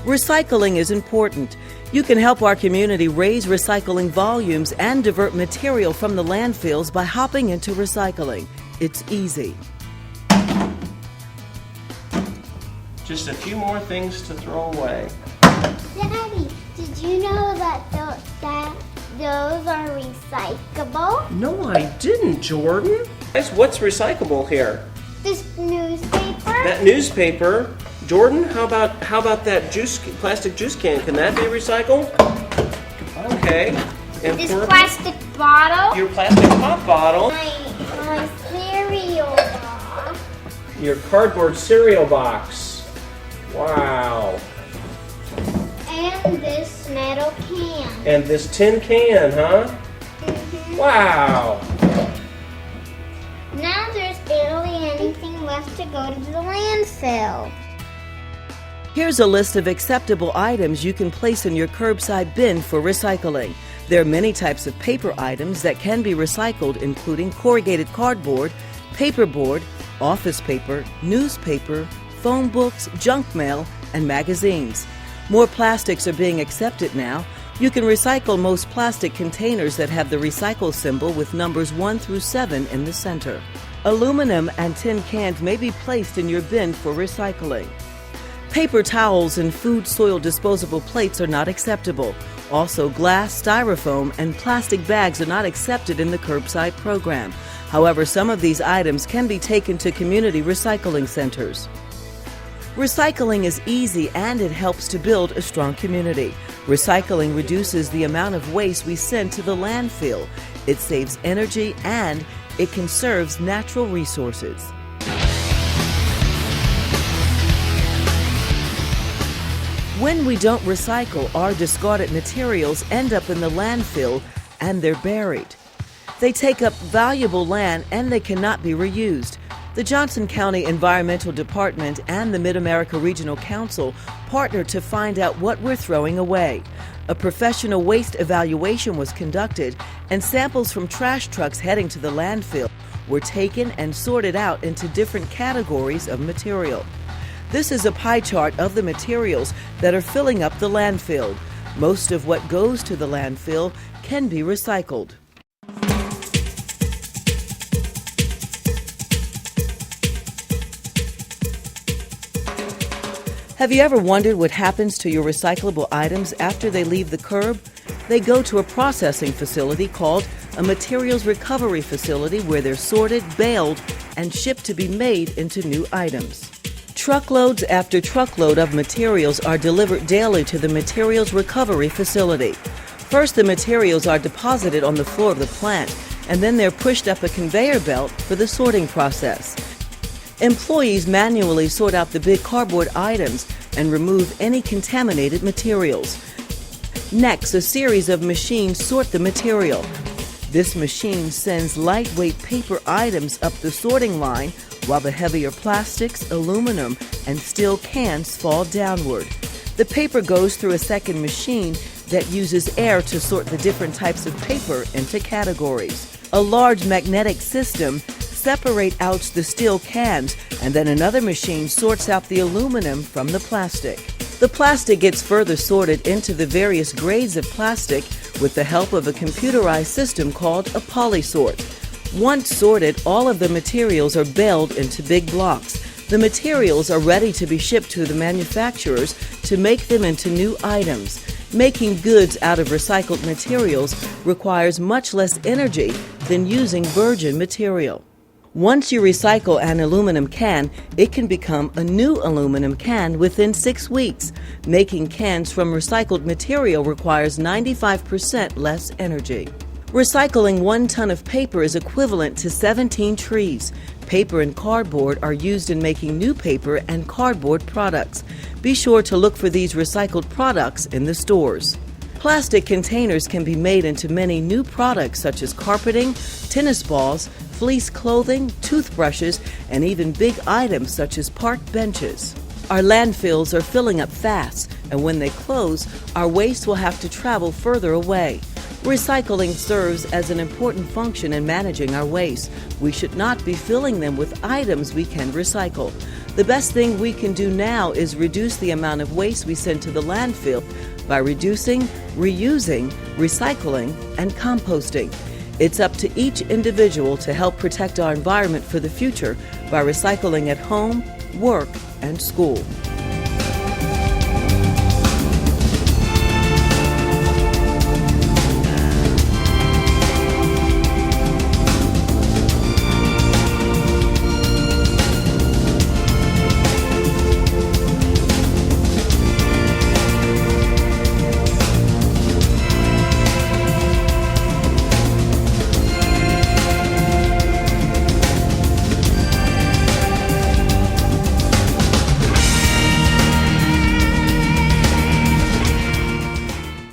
Recycling is important. You can help our community raise recycling volumes and divert material from the landfills by hopping into recycling. It's easy. Just a few more things to throw away. Daddy, did you know that those are recyclable? No, I didn't, Jordan. Guys, what's recyclable here? This newspaper? That newspaper. Jordan, how about that plastic juice can? Can that be recycled? Okay. And this plastic bottle? Your plastic pop bottle. My cereal box. Your cardboard cereal box. Wow. And this metal can. And this tin can, huh? Mm-hmm. Wow. Now there's barely anything left to go to the landfill. Here's a list of acceptable items you can place in your curbside bin for recycling. There are many types of paper items that can be recycled, including corrugated cardboard, paperboard, office paper, newspaper, phone books, junk mail, and magazines. More plastics are being accepted now. You can recycle most plastic containers that have the recycle symbol with numbers 1 through 7 in the center. Aluminum and tin cans may be placed in your bin for recycling. Paper towels and food soil disposable plates are not acceptable. Also, glass, styrofoam, and plastic bags are not accepted in the curbside program. However, some of these items can be taken to community recycling centers. Recycling is easy and it helps to build a strong community. Recycling reduces the amount of waste we send to the landfill. It saves energy and it conserves natural resources. When we don't recycle, our discarded materials end up in the landfill and they're buried. They take up valuable land and they cannot be reused. The Johnson County Environmental Department and the Mid-America Regional Council partnered to find out what we're throwing away. A professional waste evaluation was conducted and samples from trash trucks heading to the landfill were taken and sorted out into different categories of material. This is a pie chart of the materials that are filling up the landfill. Most of what goes to the landfill can be recycled. Have you ever wondered what happens to your recyclable items after they leave the curb? They go to a processing facility called a materials recovery facility where they're sorted, baled, and shipped to be made into new items. Truckloads after truckload of materials are delivered daily to the materials recovery facility. First, the materials are deposited on the floor of the plant, and then they're pushed up a conveyor belt for the sorting process. Employees manually sort out the big cardboard items and remove any contaminated materials. Next, a series of machines sort the material. This machine sends lightweight paper items up the sorting line, while the heavier plastics, aluminum, and steel cans fall downward. The paper goes through a second machine that uses air to sort the different types of paper into categories. A large magnetic system separates out the steel cans, and then another machine sorts out the aluminum from the plastic. The plastic gets further sorted into the various grades of plastic with the help of a computerized system called a polysort. Once sorted, all of the materials are baled into big blocks. The materials are ready to be shipped to the manufacturers to make them into new items. Making goods out of recycled materials requires much less energy than using virgin material. Once you recycle an aluminum can, it can become a new aluminum can within 6 weeks. Making cans from recycled material requires 95% less energy. Recycling 1 ton of paper is equivalent to 17 trees. Paper and cardboard are used in making new paper and cardboard products. Be sure to look for these recycled products in the stores. Plastic containers can be made into many new products such as carpeting, tennis balls, fleece clothing, toothbrushes, and even big items such as park benches. Our landfills are filling up fast, and when they close, our waste will have to travel further away. Recycling serves as an important function in managing our waste. We should not be filling them with items we can recycle. The best thing we can do now is reduce the amount of waste we send to the landfill by reducing, reusing, recycling, and composting. It's up to each individual to help protect our environment for the future by recycling at home, work, and school.